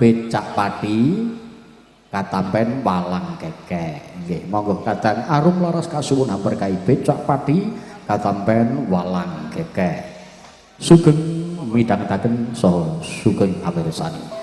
becak pati katampen walang kekek. Nggih, monggo kadang arum laras kasuwun berkahi becak pati katampen walang kekek. Sugeng midhangetaken saha sugeng amirsani.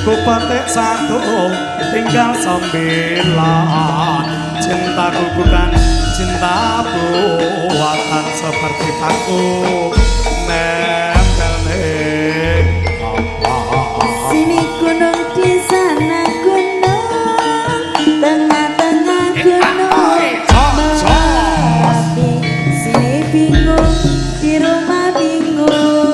Kupatek satu tinggal sembilan. Cintaku bukan cinta buatan seperti aku nempel ning sini gunung di sana gunung tengah-tengah gunung merapi sini bingung di rumah bingung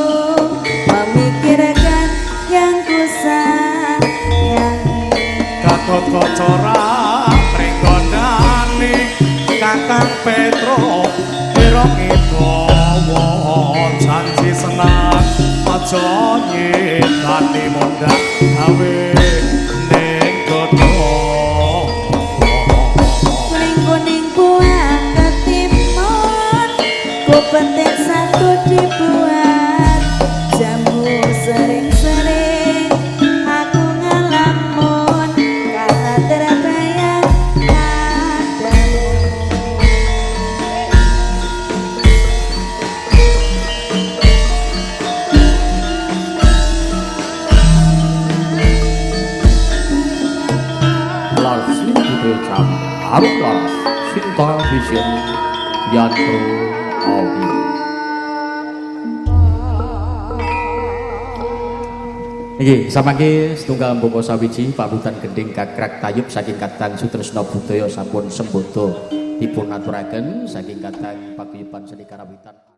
satu dibuat jamu sering-sering aku ngalamun kata terbayang padamu. Laras Limpide Jam Arum Laras Sinta Vision Yantro Audio. Nggih, samangke setunggal mboko sawiji pambutan gending gagrak tayub saking Kadang Sutresna Budaya sampun sembodo dipun aturaken saking Kadang paguyuban seni karawitan.